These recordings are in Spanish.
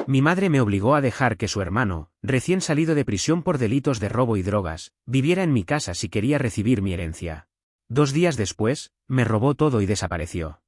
Mi madre me obligó a dejar que su hermano, recién salido de prisión por delitos de robo y drogas, viviera en mi casa si quería recibir mi herencia. 2 días después, me robó todo y desapareció.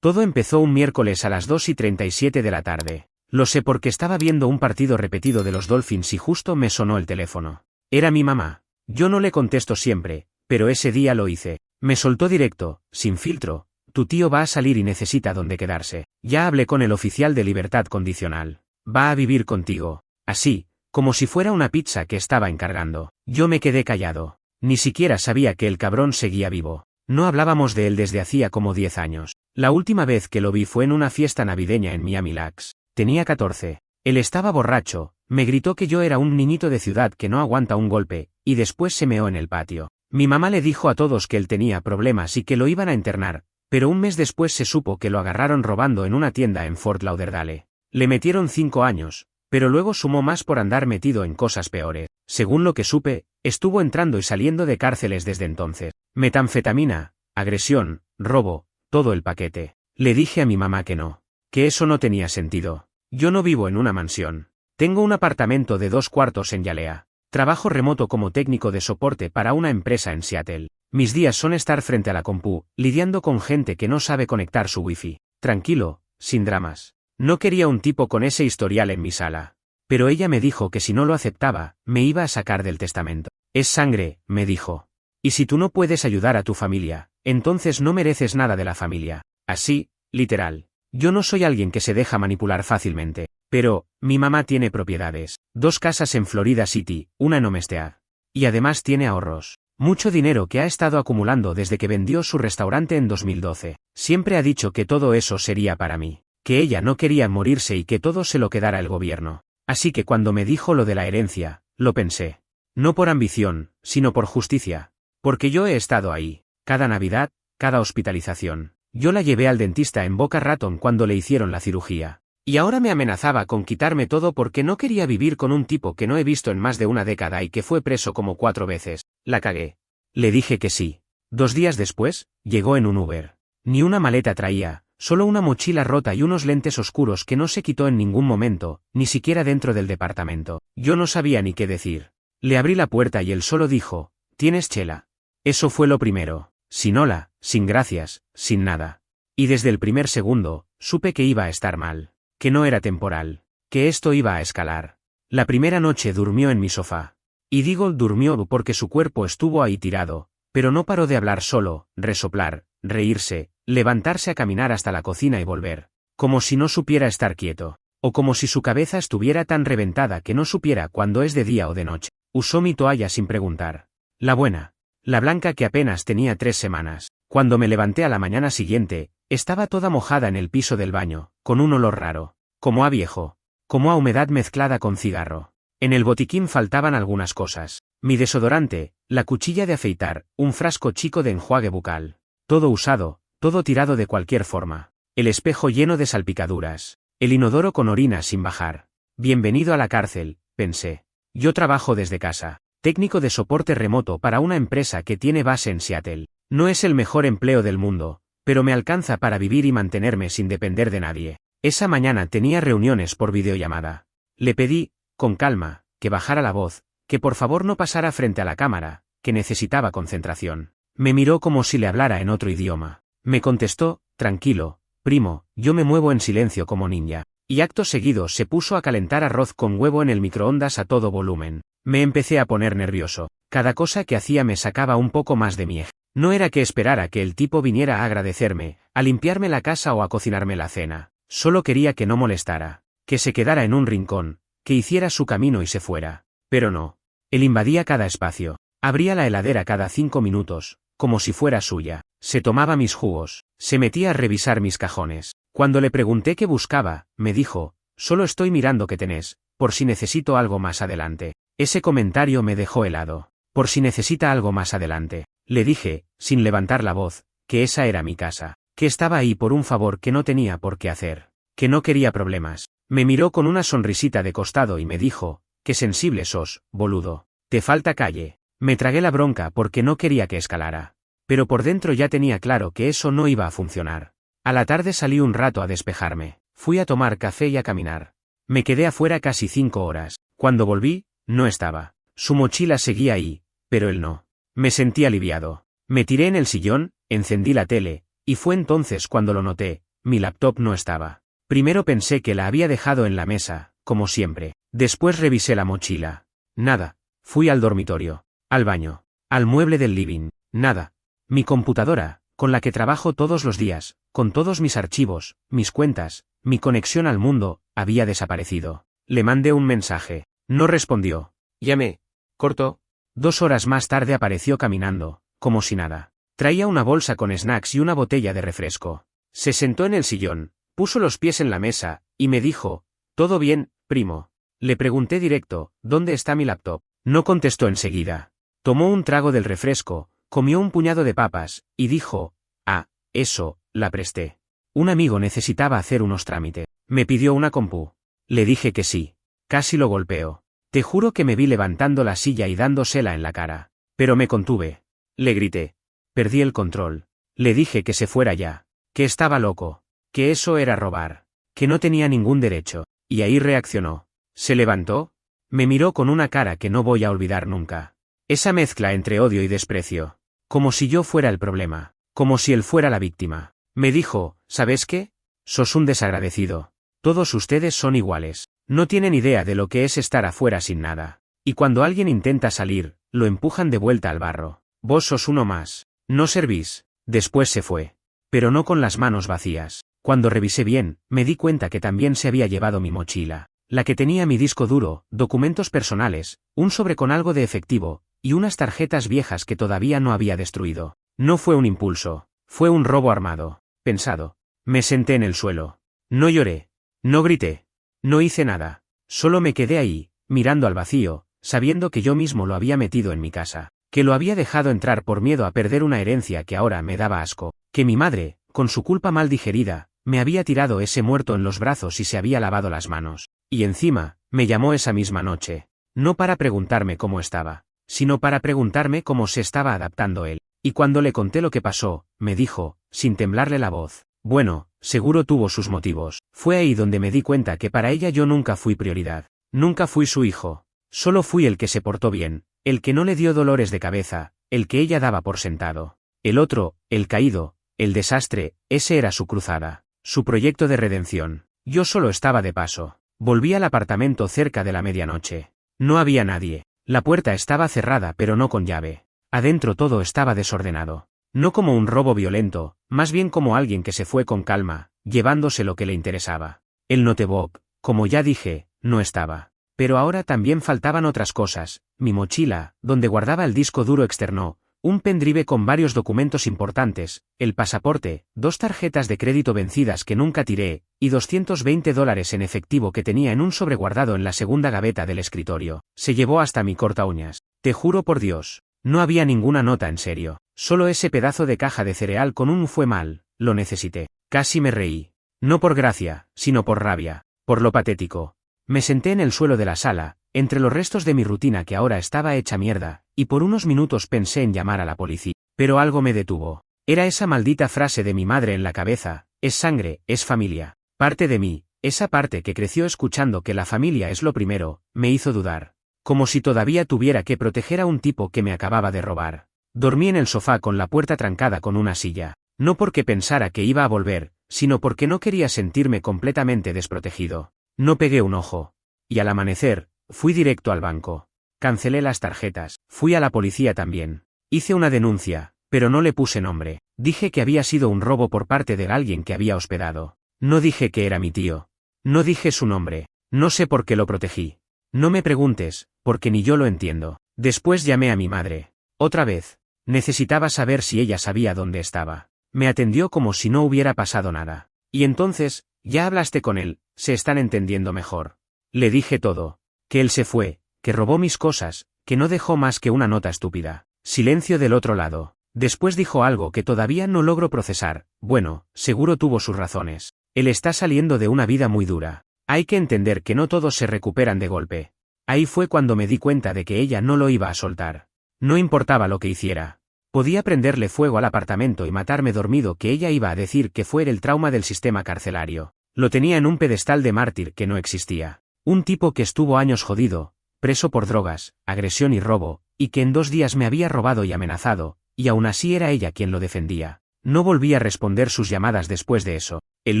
Todo empezó un miércoles a las 2:37 de la tarde. Lo sé porque estaba viendo un partido repetido de los Dolphins y justo me sonó el teléfono. Era mi mamá. Yo no le contesto siempre, pero ese día lo hice. Me soltó directo, sin filtro: tu tío va a salir y necesita dónde quedarse. Ya hablé con el oficial de libertad condicional. Va a vivir contigo. Así, como si fuera una pizza que estaba encargando. Yo me quedé callado. Ni siquiera sabía que el cabrón seguía vivo. No hablábamos de él desde hacía como 10 años. La última vez que lo vi fue en una fiesta navideña en Miami Lakes. Tenía 14. Él estaba borracho, me gritó que yo era un niñito de ciudad que no aguanta un golpe, y después se meó en el patio. Mi mamá le dijo a todos que él tenía problemas y que lo iban a internar, pero un mes después se supo que lo agarraron robando en una tienda en Fort Lauderdale. Le metieron 5 años, pero luego sumó más por andar metido en cosas peores. Según lo que supe, estuvo entrando y saliendo de cárceles desde entonces. Metanfetamina, agresión, robo, todo el paquete. Le dije a mi mamá que no, que eso no tenía sentido. Yo no vivo en una mansión. Tengo un apartamento de 2 cuartos en Hialeah. Trabajo remoto como técnico de soporte para una empresa en Seattle. Mis días son estar frente a la compu, lidiando con gente que no sabe conectar su wifi. Tranquilo, sin dramas. No quería un tipo con ese historial en mi sala. Pero ella me dijo que si no lo aceptaba, me iba a sacar del testamento. Es sangre, me dijo. Y si tú no puedes ayudar a tu familia, entonces no mereces nada de la familia. Así, literal. Yo no soy alguien que se deja manipular fácilmente. Pero, mi mamá tiene propiedades. 2 casas en Florida City, una en Homestead. Y además tiene ahorros. Mucho dinero que ha estado acumulando desde que vendió su restaurante en 2012. Siempre ha dicho que todo eso sería para mí. Que ella no quería morirse y que todo se lo quedara el gobierno. Así que cuando me dijo lo de la herencia, lo pensé. No por ambición, sino por justicia. Porque yo he estado ahí. Cada Navidad, cada hospitalización. Yo la llevé al dentista en Boca Raton cuando le hicieron la cirugía. Y ahora me amenazaba con quitarme todo porque no quería vivir con un tipo que no he visto en más de una década y que fue preso como 4 veces. La cagué. Le dije que sí. 2 días después, llegó en un Uber. Ni una maleta traía, solo una mochila rota y unos lentes oscuros que no se quitó en ningún momento, ni siquiera dentro del departamento. Yo no sabía ni qué decir. Le abrí la puerta y él solo dijo: ¿tienes chela? Eso fue lo primero. Sin hola, sin gracias, sin nada. Y desde el primer segundo, supe que iba a estar mal. Que no era temporal. Que esto iba a escalar. La primera noche durmió en mi sofá. Y digo durmió porque su cuerpo estuvo ahí tirado, pero no paró de hablar solo, resoplar, reírse, levantarse a caminar hasta la cocina y volver. Como si no supiera estar quieto. O como si su cabeza estuviera tan reventada que no supiera cuándo es de día o de noche. Usó mi toalla sin preguntar. La buena. La blanca que apenas tenía 3 semanas. Cuando me levanté a la mañana siguiente, estaba toda mojada en el piso del baño, con un olor raro. Como a viejo. Como a humedad mezclada con cigarro. En el botiquín faltaban algunas cosas. Mi desodorante, la cuchilla de afeitar, un frasco chico de enjuague bucal. Todo usado, todo tirado de cualquier forma. El espejo lleno de salpicaduras. El inodoro con orina sin bajar. Bienvenido a la cárcel, pensé. Yo trabajo desde casa. Técnico de soporte remoto para una empresa que tiene base en Seattle. No es el mejor empleo del mundo, pero me alcanza para vivir y mantenerme sin depender de nadie. Esa mañana tenía reuniones por videollamada. Le pedí, con calma, que bajara la voz, que por favor no pasara frente a la cámara, que necesitaba concentración. Me miró como si le hablara en otro idioma. Me contestó: tranquilo, primo, yo me muevo en silencio como ninja. Y acto seguido se puso a calentar arroz con huevo en el microondas a todo volumen. Me empecé a poner nervioso. Cada cosa que hacía me sacaba un poco más de mi eje. No era que esperara que el tipo viniera a agradecerme, a limpiarme la casa o a cocinarme la cena. Solo quería que no molestara, que se quedara en un rincón, que hiciera su camino y se fuera. Pero no. Él invadía cada espacio. Abría la heladera cada 5 minutos, como si fuera suya. Se tomaba mis jugos. Se metía a revisar mis cajones. Cuando le pregunté qué buscaba, me dijo: solo estoy mirando qué tenés, por si necesito algo más adelante. Ese comentario me dejó helado. Por si necesita algo más adelante. Le dije, sin levantar la voz, que esa era mi casa. Que estaba ahí por un favor que no tenía por qué hacer. Que no quería problemas. Me miró con una sonrisita de costado y me dijo: qué sensible sos, boludo. Te falta calle. Me tragué la bronca porque no quería que escalara. Pero por dentro ya tenía claro que eso no iba a funcionar. A la tarde salí un rato a despejarme. Fui a tomar café y a caminar. Me quedé afuera casi 5 horas. Cuando volví, no estaba. Su mochila seguía ahí, pero él no. Me sentí aliviado. Me tiré en el sillón, encendí la tele, y fue entonces cuando lo noté: mi laptop no estaba. Primero pensé que la había dejado en la mesa, como siempre. Después revisé la mochila. Nada. Fui al dormitorio, al baño, al mueble del living. Nada. Mi computadora, con la que trabajo todos los días, con todos mis archivos, mis cuentas, mi conexión al mundo, había desaparecido. Le mandé un mensaje. No respondió. Llamé. Cortó. 2 horas más tarde apareció caminando, como si nada. Traía una bolsa con snacks y una botella de refresco. Se sentó en el sillón, puso los pies en la mesa, y me dijo: «¿Todo bien, primo?». Le pregunté directo: «¿Dónde está mi laptop?». No contestó enseguida. Tomó un trago del refresco, comió un puñado de papas, y dijo: «Ah, eso, la presté. Un amigo necesitaba hacer unos trámites. Me pidió una compu». Le dije que sí. Casi lo golpeo. Te juro que me vi levantando la silla y dándosela en la cara. Pero me contuve. Le grité. Perdí el control. Le dije que se fuera ya. Que estaba loco. Que eso era robar. Que no tenía ningún derecho. Y ahí reaccionó. Se levantó. Me miró con una cara que no voy a olvidar nunca. Esa mezcla entre odio y desprecio. Como si yo fuera el problema. Como si él fuera la víctima. Me dijo: «¿Sabes qué? Sos un desagradecido. Todos ustedes son iguales. No tienen idea de lo que es estar afuera sin nada. Y cuando alguien intenta salir, lo empujan de vuelta al barro. Vos sos uno más. No servís». Después se fue. Pero no con las manos vacías. Cuando revisé bien, me di cuenta que también se había llevado mi mochila. La que tenía mi disco duro, documentos personales, un sobre con algo de efectivo, y unas tarjetas viejas que todavía no había destruido. No fue un impulso. Fue un robo armado. Pensado. Me senté en el suelo. No lloré. No grité. No hice nada. Solo me quedé ahí, mirando al vacío, sabiendo que yo mismo lo había metido en mi casa. Que lo había dejado entrar por miedo a perder una herencia que ahora me daba asco. Que mi madre, con su culpa mal digerida, me había tirado ese muerto en los brazos y se había lavado las manos. Y encima, me llamó esa misma noche. No para preguntarme cómo estaba, sino para preguntarme cómo se estaba adaptando él. Y cuando le conté lo que pasó, me dijo, sin temblarle la voz: «Bueno, seguro tuvo sus motivos». Fue ahí donde me di cuenta que para ella yo nunca fui prioridad. Nunca fui su hijo. Solo fui el que se portó bien, el que no le dio dolores de cabeza, el que ella daba por sentado. El otro, el caído, el desastre, ese era su cruzada, su proyecto de redención. Yo solo estaba de paso. Volví al apartamento cerca de la medianoche. No había nadie. La puerta estaba cerrada pero no con llave. Adentro todo estaba desordenado. No como un robo violento, más bien como alguien que se fue con calma, llevándose lo que le interesaba. El notebook, como ya dije, no estaba. Pero ahora también faltaban otras cosas: mi mochila, donde guardaba el disco duro externo, un pendrive con varios documentos importantes, el pasaporte, 2 tarjetas de crédito vencidas que nunca tiré, y $220 en efectivo que tenía en un sobre guardado en la segunda gaveta del escritorio. Se llevó hasta mi corta uñas. Te juro por Dios. No había ninguna nota en serio. Solo ese pedazo de caja de cereal con un «fue mal, lo necesité». Casi me reí. No por gracia, sino por rabia. Por lo patético. Me senté en el suelo de la sala, entre los restos de mi rutina que ahora estaba hecha mierda, y por unos minutos pensé en llamar a la policía. Pero algo me detuvo. Era esa maldita frase de mi madre en la cabeza: «Es sangre, es familia». Parte de mí, esa parte que creció escuchando que la familia es lo primero, me hizo dudar. Como si todavía tuviera que proteger a un tipo que me acababa de robar. Dormí en el sofá con la puerta trancada con una silla. No porque pensara que iba a volver, sino porque no quería sentirme completamente desprotegido. No pegué un ojo. Y al amanecer, fui directo al banco. Cancelé las tarjetas. Fui a la policía también. Hice una denuncia, pero no le puse nombre. Dije que había sido un robo por parte de alguien que había hospedado. No dije que era mi tío. No dije su nombre. No sé por qué lo protegí. No me preguntes, porque ni yo lo entiendo. Después llamé a mi madre. Otra vez. Necesitaba saber si ella sabía dónde estaba. Me atendió como si no hubiera pasado nada. Y entonces, ya hablaste con él, se están entendiendo mejor. Le dije todo. Que él se fue, que robó mis cosas, que no dejó más que una nota estúpida. Silencio del otro lado. Después dijo algo que todavía no logro procesar. Bueno, seguro tuvo sus razones. Él está saliendo de una vida muy dura. Hay que entender que no todos se recuperan de golpe. Ahí fue cuando me di cuenta de que ella no lo iba a soltar. No importaba lo que hiciera. Podía prenderle fuego al apartamento y matarme dormido, que ella iba a decir que fue el trauma del sistema carcelario. Lo tenía en un pedestal de mártir que no existía. Un tipo que estuvo años jodido, preso por drogas, agresión y robo, y que en 2 días me había robado y amenazado, y aún así era ella quien lo defendía. No volví a responder sus llamadas después de eso. El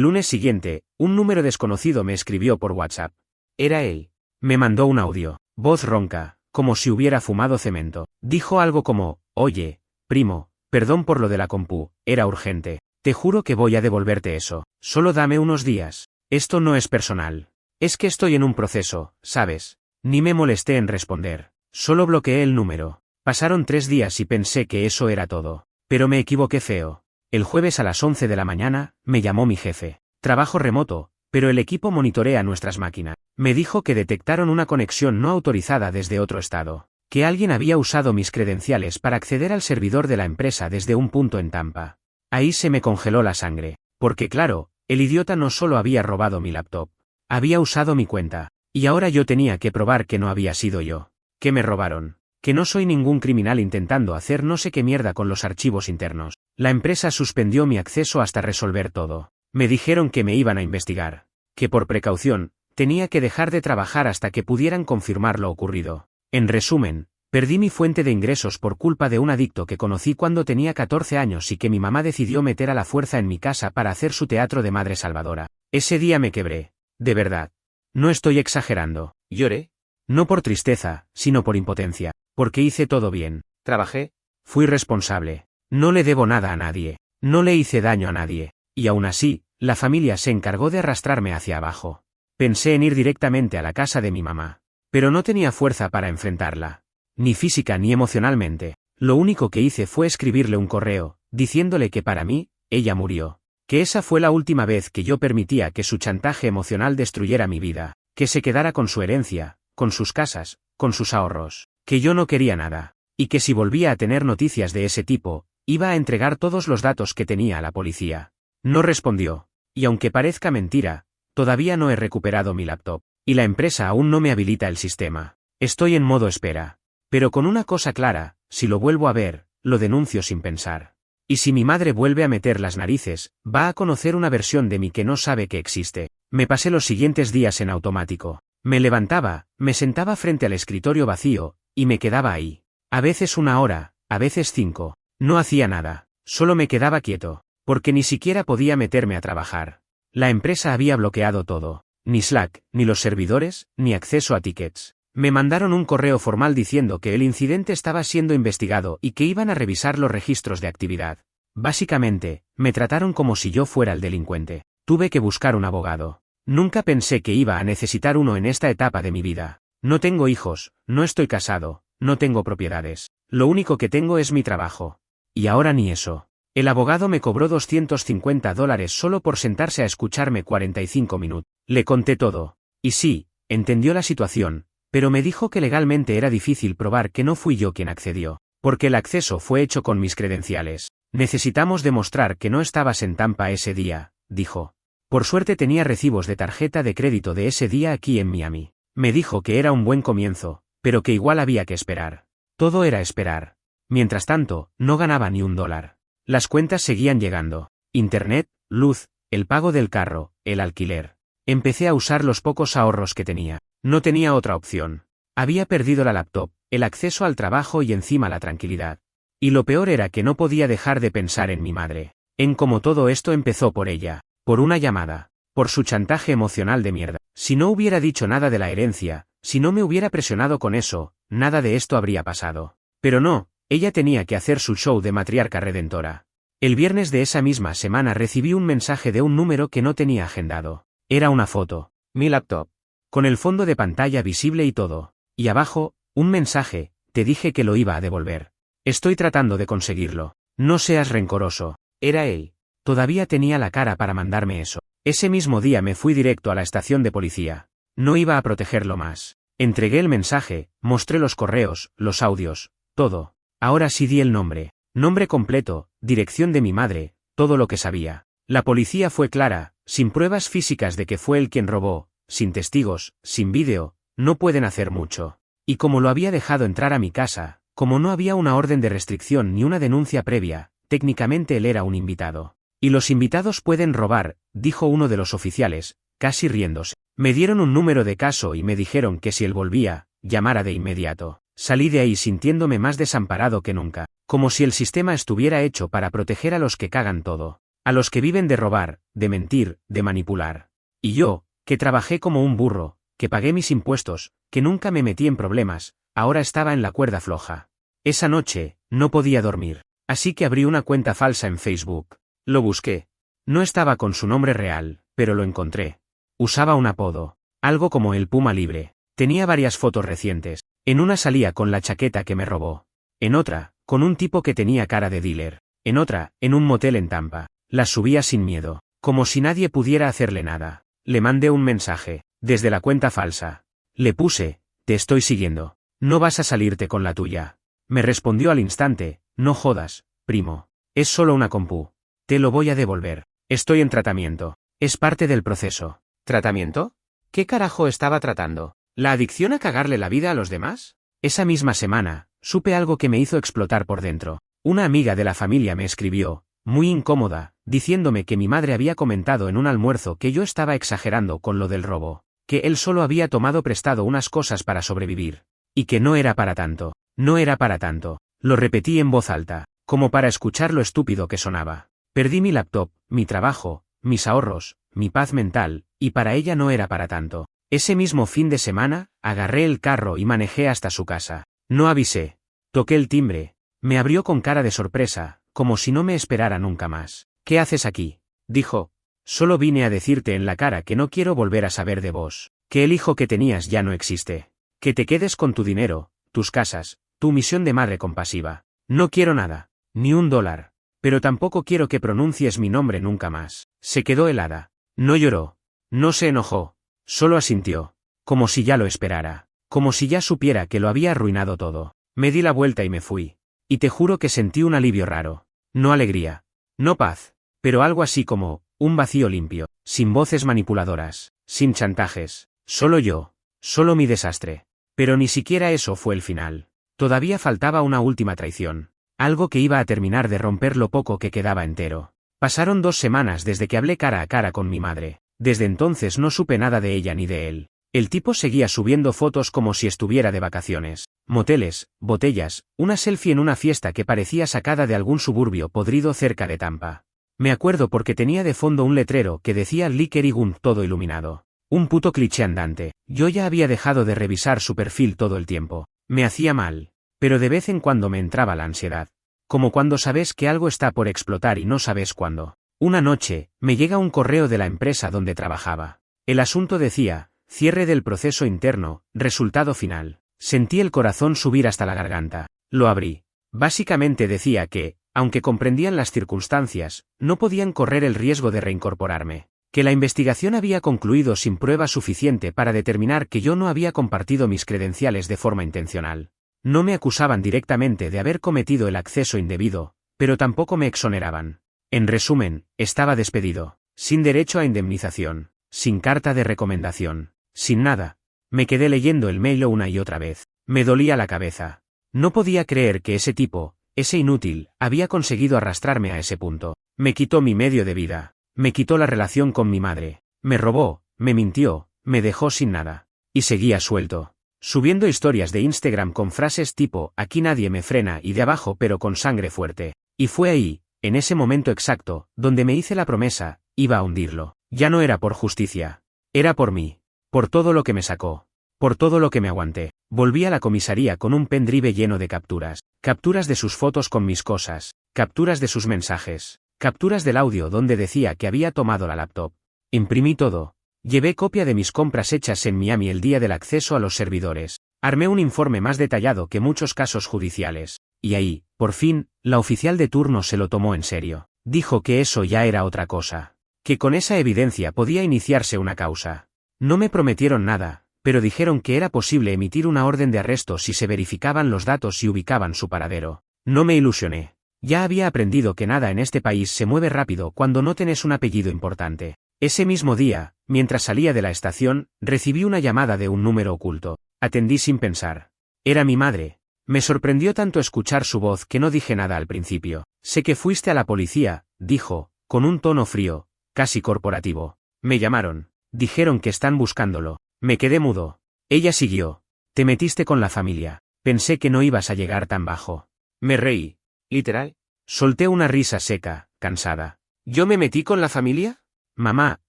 lunes siguiente, un número desconocido me escribió por WhatsApp. Era él. Me mandó un audio, voz ronca, como si hubiera fumado cemento. Dijo algo como, oye, primo, perdón por lo de la compu, era urgente. Te juro que voy a devolverte eso. Solo dame unos días. Esto no es personal. Es que estoy en un proceso, ¿sabes? Ni me molesté en responder. Solo bloqueé el número. Pasaron 3 días y pensé que eso era todo. Pero me equivoqué feo. El jueves a las 11 de la mañana, me llamó mi jefe. Trabajo remoto, pero el equipo monitorea nuestras máquinas. Me dijo que detectaron una conexión no autorizada desde otro estado. Que alguien había usado mis credenciales para acceder al servidor de la empresa desde un punto en Tampa. Ahí se me congeló la sangre. Porque claro, el idiota no solo había robado mi laptop. Había usado mi cuenta. Y ahora yo tenía que probar que no había sido yo. Que me robaron. Que no soy ningún criminal intentando hacer no sé qué mierda con los archivos internos. La empresa suspendió mi acceso hasta resolver todo. Me dijeron que me iban a investigar. Que por precaución, tenía que dejar de trabajar hasta que pudieran confirmar lo ocurrido. En resumen, perdí mi fuente de ingresos por culpa de un adicto que conocí cuando tenía 14 años y que mi mamá decidió meter a la fuerza en mi casa para hacer su teatro de madre salvadora. Ese día me quebré. De verdad. No estoy exagerando. Lloré. No por tristeza, sino por impotencia. Porque hice todo bien. Trabajé. Fui responsable. No le debo nada a nadie. No le hice daño a nadie. Y aún así, la familia se encargó de arrastrarme hacia abajo. Pensé en ir directamente a la casa de mi mamá. Pero no tenía fuerza para enfrentarla. Ni física ni emocionalmente. Lo único que hice fue escribirle un correo, diciéndole que para mí, ella murió. Que esa fue la última vez que yo permitía que su chantaje emocional destruyera mi vida. Que se quedara con su herencia, con sus casas, con sus ahorros. Que yo no quería nada. Y que si volvía a tener noticias de ese tipo, iba a entregar todos los datos que tenía a la policía. No respondió. Y aunque parezca mentira, todavía no he recuperado mi laptop. Y la empresa aún no me habilita el sistema. Estoy en modo espera. Pero con una cosa clara, si lo vuelvo a ver, lo denuncio sin pensar. Y si mi madre vuelve a meter las narices, va a conocer una versión de mí que no sabe que existe. Me pasé los siguientes días en automático. Me levantaba, me sentaba frente al escritorio vacío, y me quedaba ahí. A veces 1 hora, a veces 5. No hacía nada. Solo me quedaba quieto. Porque ni siquiera podía meterme a trabajar. La empresa había bloqueado todo. Ni Slack, ni los servidores, ni acceso a tickets. Me mandaron un correo formal diciendo que el incidente estaba siendo investigado y que iban a revisar los registros de actividad. Básicamente, me trataron como si yo fuera el delincuente. Tuve que buscar un abogado. Nunca pensé que iba a necesitar uno en esta etapa de mi vida. No tengo hijos, no estoy casado, no tengo propiedades. Lo único que tengo es mi trabajo. Y ahora ni eso. El abogado me cobró $250 solo por sentarse a escucharme 45 minutos. Le conté todo. Y sí, entendió la situación, pero me dijo que legalmente era difícil probar que no fui yo quien accedió, porque el acceso fue hecho con mis credenciales. Necesitamos demostrar que no estabas en Tampa ese día, dijo. Por suerte tenía recibos de tarjeta de crédito de ese día aquí en Miami. Me dijo que era un buen comienzo, pero que igual había que esperar. Todo era esperar. Mientras tanto, no ganaba ni $1. Las cuentas seguían llegando. Internet, luz, el pago del carro, el alquiler. Empecé a usar los pocos ahorros que tenía. No tenía otra opción. Había perdido la laptop, el acceso al trabajo y encima la tranquilidad. Y lo peor era que no podía dejar de pensar en mi madre. En cómo todo esto empezó por ella. Por una llamada. Por su chantaje emocional de mierda. Si no hubiera dicho nada de la herencia, si no me hubiera presionado con eso, nada de esto habría pasado. Pero no, ella tenía que hacer su show de matriarca redentora. El viernes de esa misma semana recibí un mensaje de un número que no tenía agendado. Era una foto. Mi laptop. Con el fondo de pantalla visible y todo. Y abajo, un mensaje, te dije que lo iba a devolver. Estoy tratando de conseguirlo. No seas rencoroso. Era él. Todavía tenía la cara para mandarme eso. Ese mismo día me fui directo a la estación de policía. No iba a protegerlo más. Entregué el mensaje, mostré los correos, los audios, todo. Ahora sí di el nombre. Nombre completo, dirección de mi madre, todo lo que sabía. La policía fue clara, sin pruebas físicas de que fue él quien robó, sin testigos, sin vídeo, no pueden hacer mucho. Y como lo había dejado entrar a mi casa, como no había una orden de restricción ni una denuncia previa, técnicamente él era un invitado. Y los invitados pueden robar, dijo uno de los oficiales, casi riéndose. Me dieron un número de caso y me dijeron que si él volvía, llamara de inmediato. Salí de ahí sintiéndome más desamparado que nunca, como si el sistema estuviera hecho para proteger a los que cagan todo, a los que viven de robar, de mentir, de manipular. Y yo, que trabajé como un burro, que pagué mis impuestos, que nunca me metí en problemas, ahora estaba en la cuerda floja. Esa noche, no podía dormir, así que abrí una cuenta falsa en Facebook. Lo busqué. No estaba con su nombre real, pero lo encontré. Usaba un apodo, algo como el Puma Libre. Tenía varias fotos recientes. En una salía con la chaqueta que me robó. En otra, con un tipo que tenía cara de dealer. En otra, en un motel en Tampa. Las subía sin miedo, como si nadie pudiera hacerle nada. Le mandé un mensaje, desde la cuenta falsa. Le puse, te estoy siguiendo. No vas a salirte con la tuya. Me respondió al instante, no jodas, primo. Es solo una compú. Te lo voy a devolver. Estoy en tratamiento. Es parte del proceso. ¿Tratamiento? ¿Qué carajo estaba tratando? ¿La adicción a cagarle la vida a los demás? Esa misma semana, supe algo que me hizo explotar por dentro. Una amiga de la familia me escribió, muy incómoda, diciéndome que mi madre había comentado en un almuerzo que yo estaba exagerando con lo del robo, que él solo había tomado prestado unas cosas para sobrevivir, y que no era para tanto, no era para tanto. Lo repetí en voz alta, como para escuchar lo estúpido que sonaba. Perdí mi laptop, mi trabajo, mis ahorros, mi paz mental, y para ella no era para tanto. Ese mismo fin de semana, agarré el carro y manejé hasta su casa. No avisé. Toqué el timbre. Me abrió con cara de sorpresa, como si no me esperara nunca más. ¿Qué haces aquí? Dijo. Solo vine a decirte en la cara que no quiero volver a saber de vos, que el hijo que tenías ya no existe. Que te quedes con tu dinero, tus casas, tu misión de madre compasiva. No quiero nada, ni $1. Pero tampoco quiero que pronuncies mi nombre nunca más. Se quedó helada. No lloró. No se enojó. Solo asintió, como si ya lo esperara, como si ya supiera que lo había arruinado todo. Me di la vuelta y me fui. Y te juro que sentí un alivio raro. No alegría. No paz. Pero algo así como, un vacío limpio, sin voces manipuladoras, sin chantajes. Solo yo. Solo mi desastre. Pero ni siquiera eso fue el final. Todavía faltaba una última traición. Algo que iba a terminar de romper lo poco que quedaba entero. Pasaron 2 semanas desde que hablé cara a cara con mi madre. Desde entonces no supe nada de ella ni de él. El tipo seguía subiendo fotos como si estuviera de vacaciones. Moteles, botellas, una selfie en una fiesta que parecía sacada de algún suburbio podrido cerca de Tampa. Me acuerdo porque tenía de fondo un letrero que decía Liquor Gun todo iluminado. Un puto cliché andante. Yo ya había dejado de revisar su perfil todo el tiempo. Me hacía mal. Pero de vez en cuando me entraba la ansiedad. Como cuando sabes que algo está por explotar y no sabes cuándo. Una noche, me llega un correo de la empresa donde trabajaba. El asunto decía, cierre del proceso interno, resultado final. Sentí el corazón subir hasta la garganta. Lo abrí. Básicamente decía que, aunque comprendían las circunstancias, no podían correr el riesgo de reincorporarme. Que la investigación había concluido sin prueba suficiente para determinar que yo no había compartido mis credenciales de forma intencional. No me acusaban directamente de haber cometido el acceso indebido, pero tampoco me exoneraban. En resumen, estaba despedido, sin derecho a indemnización, sin carta de recomendación, sin nada. Me quedé leyendo el mail una y otra vez. Me dolía la cabeza. No podía creer que ese tipo, ese inútil, había conseguido arrastrarme a ese punto. Me quitó mi medio de vida. Me quitó la relación con mi madre. Me robó, me mintió, me dejó sin nada. Y seguía suelto. Subiendo historias de Instagram con frases tipo, aquí nadie me frena y de abajo pero con sangre fuerte. Y fue ahí, en ese momento exacto, donde me hice la promesa, iba a hundirlo. Ya no era por justicia. Era por mí. Por todo lo que me sacó. Por todo lo que me aguanté. Volví a la comisaría con un pendrive lleno de capturas. Capturas de sus fotos con mis cosas. Capturas de sus mensajes. Capturas del audio donde decía que había tomado la laptop. Imprimí todo. Llevé copia de mis compras hechas en Miami el día del acceso a los servidores. Armé un informe más detallado que muchos casos judiciales. Y ahí, por fin, la oficial de turno se lo tomó en serio. Dijo que eso ya era otra cosa. Que con esa evidencia podía iniciarse una causa. No me prometieron nada, pero dijeron que era posible emitir una orden de arresto si se verificaban los datos y ubicaban su paradero. No me ilusioné. Ya había aprendido que nada en este país se mueve rápido cuando no tenés un apellido importante. Ese mismo día, mientras salía de la estación, recibí una llamada de un número oculto. Atendí sin pensar. Era mi madre. Me sorprendió tanto escuchar su voz que no dije nada al principio. Sé que fuiste a la policía, dijo, con un tono frío, casi corporativo. Me llamaron. Dijeron que están buscándolo. Me quedé mudo. Ella siguió. Te metiste con la familia. Pensé que no ibas a llegar tan bajo. Me reí. ¿Literal? Solté una risa seca, cansada. ¿Yo me metí con la familia? Mamá,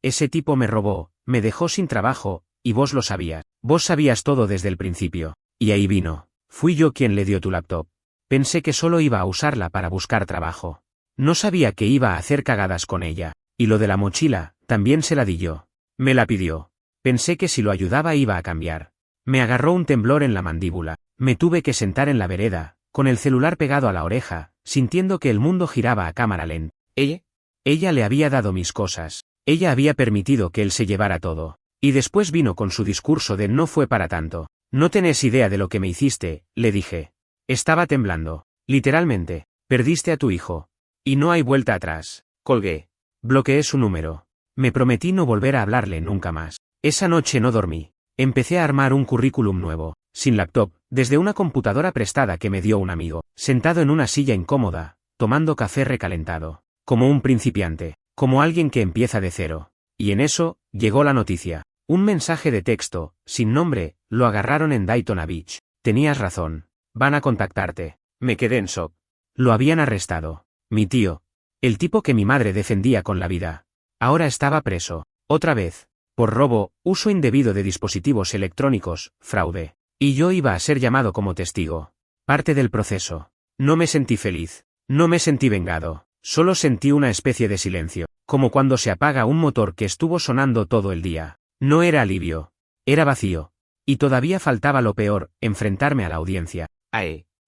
ese tipo me robó, me dejó sin trabajo, y vos lo sabías. Vos sabías todo desde el principio. Y ahí vino. Fui yo quien le dio tu laptop. Pensé que solo iba a usarla para buscar trabajo. No sabía que iba a hacer cagadas con ella. Y lo de la mochila, también se la di yo. Me la pidió. Pensé que si lo ayudaba iba a cambiar. Me agarró un temblor en la mandíbula. Me tuve que sentar en la vereda, con el celular pegado a la oreja, sintiendo que el mundo giraba a cámara lenta. Ella le había dado mis cosas. Ella había permitido que él se llevara todo. Y después vino con su discurso de no fue para tanto. No tenés idea de lo que me hiciste, le dije. Estaba temblando. Literalmente. Perdiste a tu hijo. Y no hay vuelta atrás. Colgué. Bloqueé su número. Me prometí no volver a hablarle nunca más. Esa noche no dormí. Empecé a armar un currículum nuevo, sin laptop, desde una computadora prestada que me dio un amigo, sentado en una silla incómoda, tomando café recalentado. Como un principiante, como alguien que empieza de cero. Y en eso, llegó la noticia. Un mensaje de texto, sin nombre, lo agarraron en Daytona Beach. Tenías razón. Van a contactarte. Me quedé en shock. Lo habían arrestado. Mi tío. El tipo que mi madre defendía con la vida. Ahora estaba preso. Otra vez. Por robo, uso indebido de dispositivos electrónicos, fraude. Y yo iba a ser llamado como testigo. Parte del proceso. No me sentí feliz. No me sentí vengado. Solo sentí una especie de silencio, como cuando se apaga un motor que estuvo sonando todo el día. No era alivio. Era vacío. Y todavía faltaba lo peor, enfrentarme a la audiencia.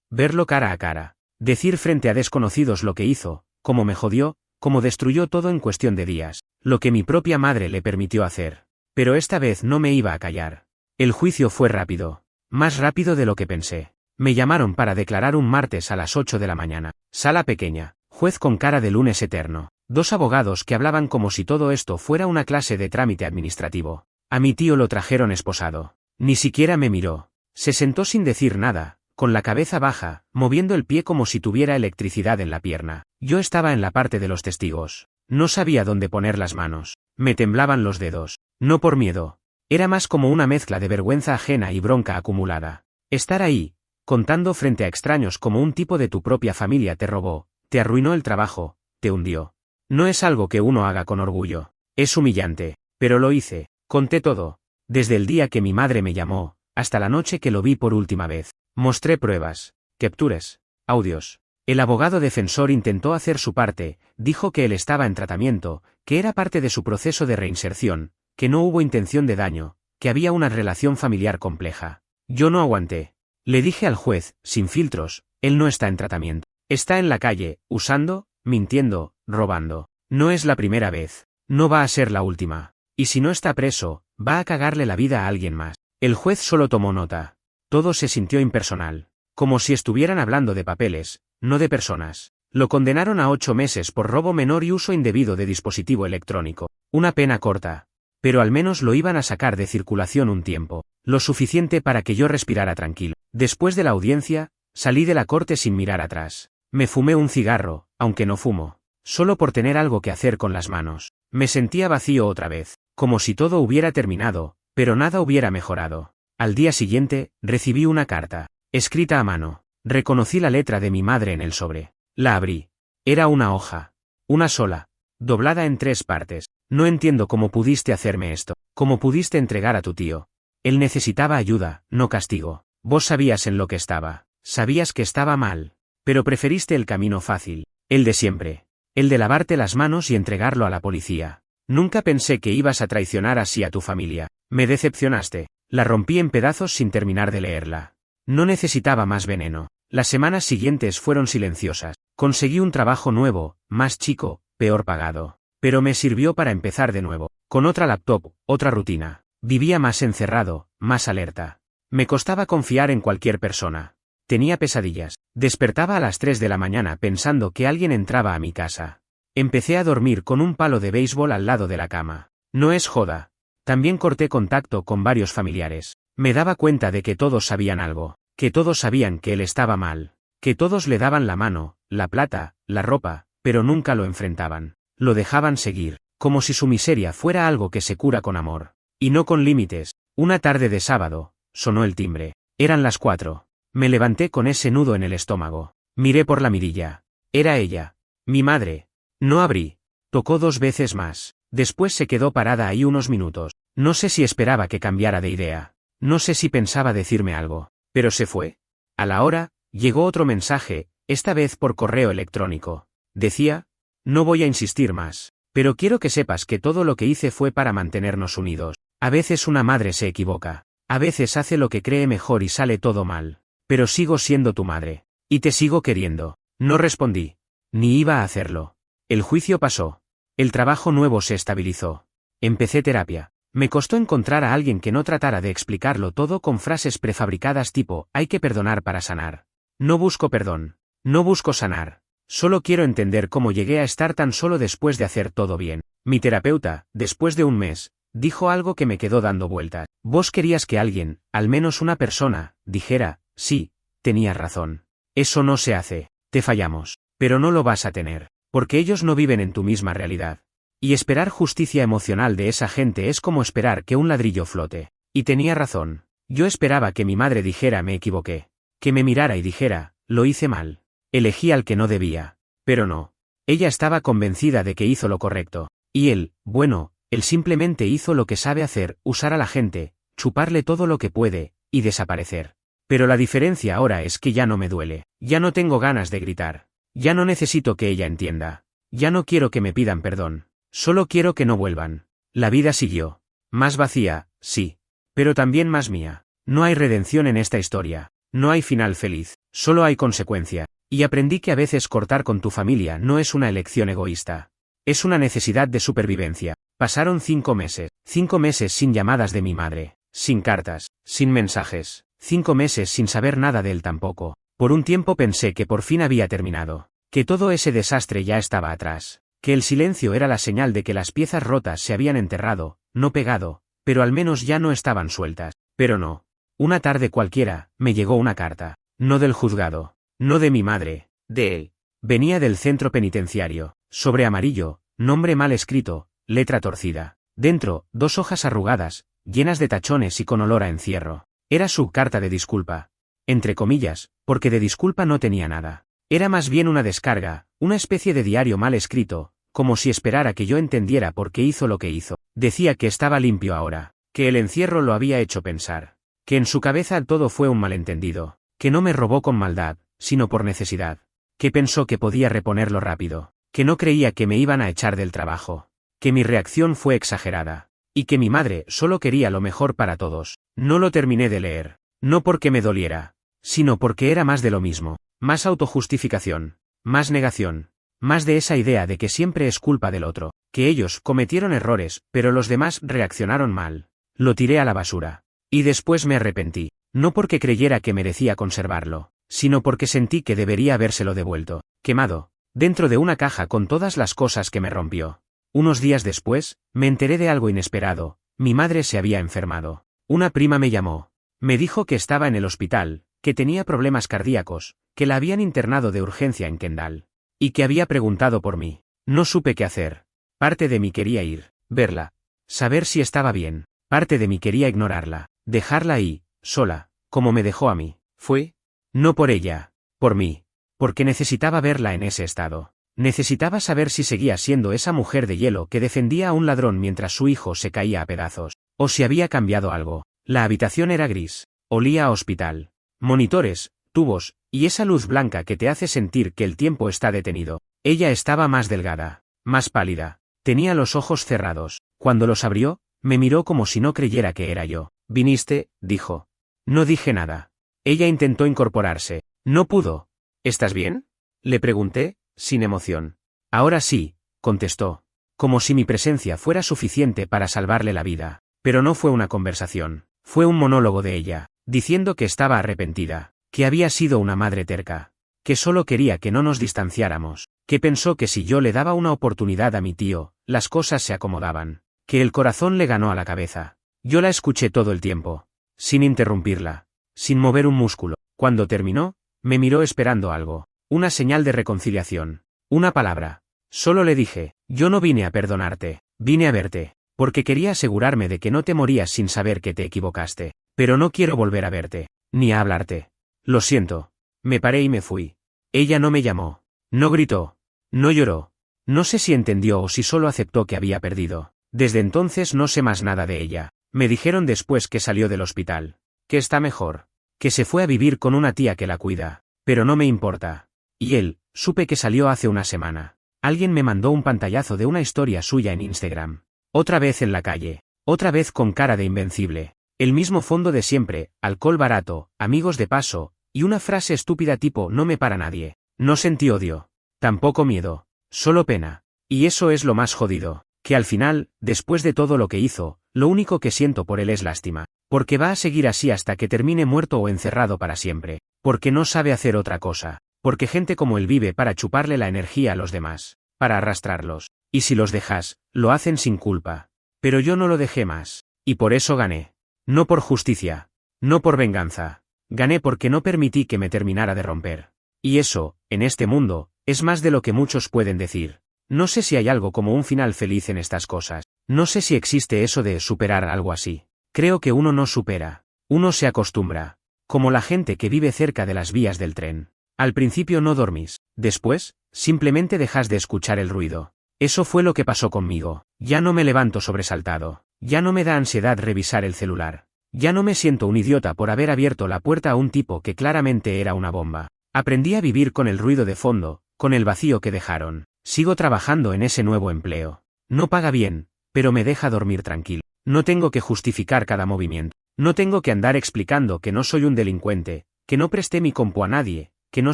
Verlo cara a cara. Decir frente a desconocidos lo que hizo, cómo me jodió, cómo destruyó todo en cuestión de días, lo que mi propia madre le permitió hacer. Pero esta vez no me iba a callar. El juicio fue rápido. Más rápido de lo que pensé. Me llamaron para declarar un martes a las 8 de la mañana. Sala pequeña. Juez con cara de lunes eterno. Dos abogados que hablaban como si todo esto fuera una clase de trámite administrativo. A mi tío lo trajeron esposado. Ni siquiera me miró. Se sentó sin decir nada, con la cabeza baja, moviendo el pie como si tuviera electricidad en la pierna. Yo estaba en la parte de los testigos. No sabía dónde poner las manos. Me temblaban los dedos. No por miedo. Era más como una mezcla de vergüenza ajena y bronca acumulada. Estar ahí, contando frente a extraños como un tipo de tu propia familia te robó, te arruinó el trabajo, te hundió. No es algo que uno haga con orgullo. Es humillante, pero lo hice. Conté todo. Desde el día que mi madre me llamó, hasta la noche que lo vi por última vez. Mostré pruebas, capturas, audios. El abogado defensor intentó hacer su parte, dijo que él estaba en tratamiento, que era parte de su proceso de reinserción, que no hubo intención de daño, que había una relación familiar compleja. Yo no aguanté. Le dije al juez, sin filtros, él no está en tratamiento. Está en la calle, usando, mintiendo, robando. No es la primera vez. No va a ser la última. Y si no está preso, va a cagarle la vida a alguien más. El juez solo tomó nota. Todo se sintió impersonal. Como si estuvieran hablando de papeles, no de personas. Lo condenaron a 8 meses por robo menor y uso indebido de dispositivo electrónico. Una pena corta. Pero al menos lo iban a sacar de circulación un tiempo. Lo suficiente para que yo respirara tranquilo. Después de la audiencia, salí de la corte sin mirar atrás. Me fumé un cigarro, aunque no fumo. Solo por tener algo que hacer con las manos. Me sentía vacío otra vez. Como si todo hubiera terminado, pero nada hubiera mejorado. Al día siguiente, recibí una carta, escrita a mano. Reconocí la letra de mi madre en el sobre. La abrí. Era una hoja. Una sola. Doblada en 3 partes. No entiendo cómo pudiste hacerme esto. Cómo pudiste entregar a tu tío. Él necesitaba ayuda, no castigo. Vos sabías en lo que estaba. Sabías que estaba mal. Pero preferiste el camino fácil. El de siempre. El de lavarte las manos y entregarlo a la policía. Nunca pensé que ibas a traicionar así a tu familia. Me decepcionaste. La rompí en pedazos sin terminar de leerla. No necesitaba más veneno. Las semanas siguientes fueron silenciosas. Conseguí un trabajo nuevo, más chico, peor pagado. Pero me sirvió para empezar de nuevo. Con otra laptop, otra rutina. Vivía más encerrado, más alerta. Me costaba confiar en cualquier persona. Tenía pesadillas. Despertaba a las 3 de la mañana pensando que alguien entraba a mi casa. Empecé a dormir con un palo de béisbol al lado de la cama. No es joda. También corté contacto con varios familiares. Me daba cuenta de que todos sabían algo, que todos sabían que él estaba mal, que todos le daban la mano, la plata, la ropa, pero nunca lo enfrentaban. Lo dejaban seguir. como si su miseria fuera algo que se cura con amor. Y no con límites. Una tarde de sábado, sonó el timbre. Eran las 4. Me levanté con ese nudo en el estómago. Miré por la mirilla. Era ella. Mi madre. No abrí. Tocó 2 veces más. Después se quedó parada ahí unos minutos. No sé si esperaba que cambiara de idea. No sé si pensaba decirme algo. Pero se fue. A la hora, llegó otro mensaje, esta vez por correo electrónico. Decía: no voy a insistir más, pero quiero que sepas que todo lo que hice fue para mantenernos unidos. A veces una madre se equivoca. A veces hace lo que cree mejor y sale todo mal. Pero sigo siendo tu madre. Y te sigo queriendo. No respondí. Ni iba a hacerlo. El juicio pasó. El trabajo nuevo se estabilizó. Empecé terapia. Me costó encontrar a alguien que no tratara de explicarlo todo con frases prefabricadas tipo: hay que perdonar para sanar. No busco perdón. No busco sanar. Solo quiero entender cómo llegué a estar tan solo después de hacer todo bien. Mi terapeuta, después de un mes, dijo algo que me quedó dando vueltas. Vos querías que alguien, al menos una persona, dijera: sí, tenías razón. Eso no se hace. Te fallamos. Pero no lo vas a tener. Porque ellos no viven en tu misma realidad. Y esperar justicia emocional de esa gente es como esperar que un ladrillo flote. Y tenía razón. Yo esperaba que mi madre dijera: me equivoqué. Que me mirara y dijera: lo hice mal. Elegí al que no debía. Pero no. Ella estaba convencida de que hizo lo correcto. Y él, bueno, él simplemente hizo lo que sabe hacer: usar a la gente, chuparle todo lo que puede, y desaparecer. Pero la diferencia ahora es que ya no me duele. Ya no tengo ganas de gritar. Ya no necesito que ella entienda. Ya no quiero que me pidan perdón. Solo quiero que no vuelvan. La vida siguió. Más vacía, sí. Pero también más mía. No hay redención en esta historia. No hay final feliz. Solo hay consecuencia. Y aprendí que a veces cortar con tu familia no es una elección egoísta. Es una necesidad de supervivencia. Pasaron 5 meses. 5 meses sin llamadas de mi madre. Sin cartas. Sin mensajes. 5 meses sin saber nada de él tampoco. Por un tiempo pensé que por fin había terminado. Que todo ese desastre ya estaba atrás. Que el silencio era la señal de que las piezas rotas se habían enterrado, no pegado, pero al menos ya no estaban sueltas. Pero no. Una tarde cualquiera, me llegó una carta. No del juzgado. No de mi madre. De él. Venía del centro penitenciario. Sobre amarillo, nombre mal escrito, letra torcida. Dentro, 2 hojas arrugadas, llenas de tachones y con olor a encierro. Era su carta de disculpa. Entre comillas, porque de disculpa no tenía nada. Era más bien una descarga, una especie de diario mal escrito, como si esperara que yo entendiera por qué hizo lo que hizo. Decía que estaba limpio ahora, que el encierro lo había hecho pensar, que en su cabeza todo fue un malentendido, que no me robó con maldad, sino por necesidad, que pensó que podía reponerlo rápido, que no creía que me iban a echar del trabajo, que mi reacción fue exagerada, y que mi madre solo quería lo mejor para todos. No lo terminé de leer, no porque me doliera, sino porque era más de lo mismo, más autojustificación, más negación, más de esa idea de que siempre es culpa del otro, que ellos cometieron errores, pero los demás reaccionaron mal. Lo tiré a la basura. Y después me arrepentí, no porque creyera que merecía conservarlo, sino porque sentí que debería habérselo devuelto, quemado, dentro de una caja con todas las cosas que me rompió. Unos días después, me enteré de algo inesperado: mi madre se había enfermado. Una prima me llamó. Me dijo que estaba en el hospital, que tenía problemas cardíacos, que la habían internado de urgencia en Kendall. Y que había preguntado por mí. No supe qué hacer. Parte de mí quería ir, verla, saber si estaba bien. Parte de mí quería ignorarla, dejarla ahí, sola, como me dejó a mí. Fue, no por ella, por mí. Porque necesitaba verla en ese estado. Necesitaba saber si seguía siendo esa mujer de hielo que defendía a un ladrón mientras su hijo se caía a pedazos. O si había cambiado algo. La habitación era gris. Olía a hospital. Monitores, tubos, y esa luz blanca que te hace sentir que el tiempo está detenido. Ella estaba más delgada, más pálida. Tenía los ojos cerrados. Cuando los abrió, me miró como si no creyera que era yo. «¿Viniste?», dijo. No dije nada. Ella intentó incorporarse. No pudo. «¿Estás bien?», le pregunté, sin emoción. «Ahora sí», contestó. Como si mi presencia fuera suficiente para salvarle la vida. Pero no fue una conversación. Fue un monólogo de ella, diciendo que estaba arrepentida, que había sido una madre terca, que solo quería que no nos distanciáramos, que pensó que si yo le daba una oportunidad a mi tío, las cosas se acomodaban, que el corazón le ganó a la cabeza. Yo la escuché todo el tiempo, sin interrumpirla, sin mover un músculo. Cuando terminó, me miró esperando algo, una señal de reconciliación, una palabra. Solo le dije: «Yo no vine a perdonarte, Vine a verte, porque quería asegurarme de que no te morías sin saber que te equivocaste. Pero no quiero volver a verte, ni a hablarte. Lo siento. Me paré y me fui. Ella no me llamó. No gritó. No lloró. No sé si entendió o si solo aceptó que había perdido. Desde entonces no sé más nada de ella. Me dijeron después que salió del hospital. Que está mejor. Que se fue a vivir con una tía que la cuida. Pero no me importa. Y él, supe que salió hace una semana. Alguien me mandó un pantallazo de una historia suya en Instagram. Otra vez en la calle. Otra vez con cara de invencible. El mismo fondo de siempre, alcohol barato, amigos de paso, y una frase estúpida tipo no me para nadie. No sentí odio. Tampoco miedo. Solo pena. Y eso es lo más jodido. Que al final, después de todo lo que hizo, lo único que siento por él es lástima. Porque va a seguir así hasta que termine muerto o encerrado para siempre. Porque no sabe hacer otra cosa. Porque gente como él vive para chuparle la energía a los demás. Para arrastrarlos. Y si los dejas, lo hacen sin culpa. Pero yo no lo dejé más. Y por eso gané. No por justicia. No por venganza. Gané porque no permití que me terminara de romper. Y eso, en este mundo, es más de lo que muchos pueden decir. No sé si hay algo como un final feliz en estas cosas. No sé si existe eso de superar algo así. Creo que uno no supera. Uno se acostumbra. Como la gente que vive cerca de las vías del tren. Al principio no dormís. Después, simplemente dejas de escuchar el ruido. Eso fue lo que pasó conmigo. Ya no me levanto sobresaltado. Ya no me da ansiedad revisar el celular. Ya no me siento un idiota por haber abierto la puerta a un tipo que claramente era una bomba. Aprendí a vivir con el ruido de fondo, con el vacío que dejaron. Sigo trabajando en ese nuevo empleo. No paga bien, pero me deja dormir tranquilo. No tengo que justificar cada movimiento. No tengo que andar explicando que no soy un delincuente, que no presté mi compu a nadie, que no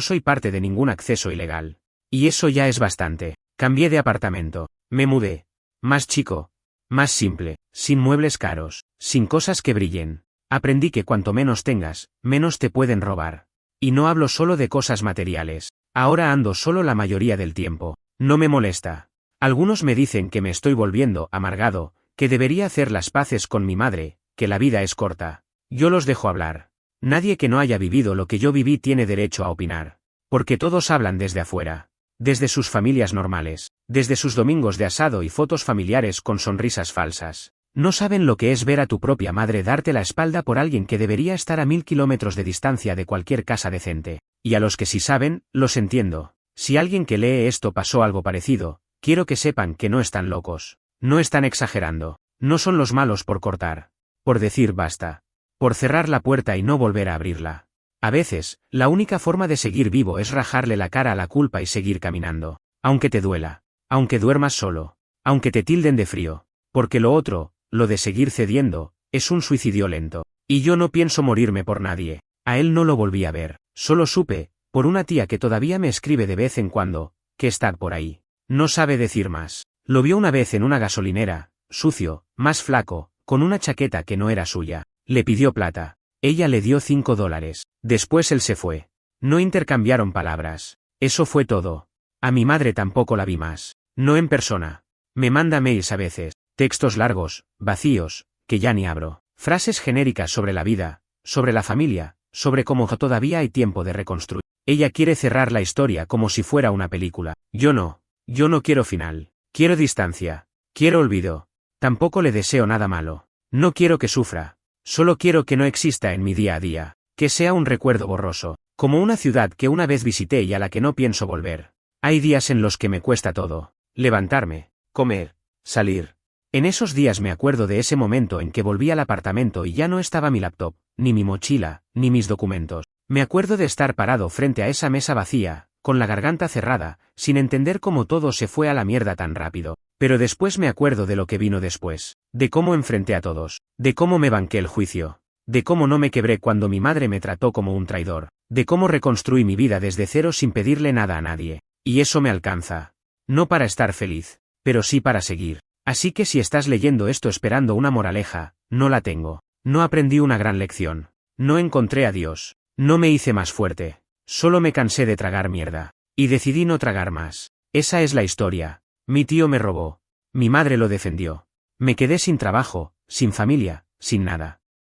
soy parte de ningún acceso ilegal. Y eso ya es bastante. Cambié de apartamento. Me mudé. Más chico. Más simple, sin muebles caros, sin cosas que brillen. Aprendí que cuanto menos tengas, menos te pueden robar. Y no hablo solo de cosas materiales. Ahora ando solo la mayoría del tiempo. No me molesta. Algunos me dicen que me estoy volviendo amargado, que debería hacer las paces con mi madre, que la vida es corta. Yo los dejo hablar. Nadie que no haya vivido lo que yo viví tiene derecho a opinar. Porque todos hablan desde afuera. Desde sus familias normales, desde sus domingos de asado y fotos familiares con sonrisas falsas. No saben lo que es ver a tu propia madre darte la espalda por alguien que debería estar a 1000 kilómetros de distancia de cualquier casa decente. Y a los que sí saben, los entiendo. Si alguien que lee esto pasó algo parecido, quiero que sepan que no están locos. No están exagerando. No son los malos por cortar. Por decir basta. Por cerrar la puerta y no volver a abrirla. A veces, la única forma de seguir vivo es rajarle la cara a la culpa y seguir caminando. Aunque te duela. Aunque duermas solo. Aunque te tilden de frío. Porque lo otro, lo de seguir cediendo, es un suicidio lento. Y yo no pienso morirme por nadie. A él no lo volví a ver. Solo supe, por una tía que todavía me escribe de vez en cuando, que está por ahí. No sabe decir más. Lo vio una vez en una gasolinera, sucio, más flaco, con una chaqueta que no era suya. Le pidió plata. Ella le dio $5. Después él se fue. No intercambiaron palabras. Eso fue todo. A mi madre tampoco la vi más. No en persona. Me manda mails a veces. Textos largos, vacíos, que ya ni abro. Frases genéricas sobre la vida, sobre la familia, sobre cómo todavía hay tiempo de reconstruir. Ella quiere cerrar la historia como si fuera una película. Yo no. Yo no quiero final. Quiero distancia. Quiero olvido. Tampoco le deseo nada malo. No quiero que sufra. Solo quiero que no exista en mi día a día. Que sea un recuerdo borroso. Como una ciudad que una vez visité y a la que no pienso volver. Hay días en los que me cuesta todo. Levantarme, comer, salir. En esos días me acuerdo de ese momento en que volví al apartamento y ya no estaba mi laptop, ni mi mochila, ni mis documentos. Me acuerdo de estar parado frente a esa mesa vacía, con la garganta cerrada, sin entender cómo todo se fue a la mierda tan rápido. Pero después me acuerdo de lo que vino después, de cómo enfrenté a todos, de cómo me banqué el juicio, de cómo no me quebré cuando mi madre me trató como un traidor, de cómo reconstruí mi vida desde cero sin pedirle nada a nadie. Y eso me alcanza. No para estar feliz, pero sí para seguir. Así que si estás leyendo esto esperando una moraleja, no la tengo. No aprendí una gran lección. No encontré a Dios. No me hice más fuerte. Solo me cansé de tragar mierda. Y decidí no tragar más. Esa es la historia. Mi tío me robó. Mi madre lo defendió. Me quedé sin trabajo, sin familia, sin nada.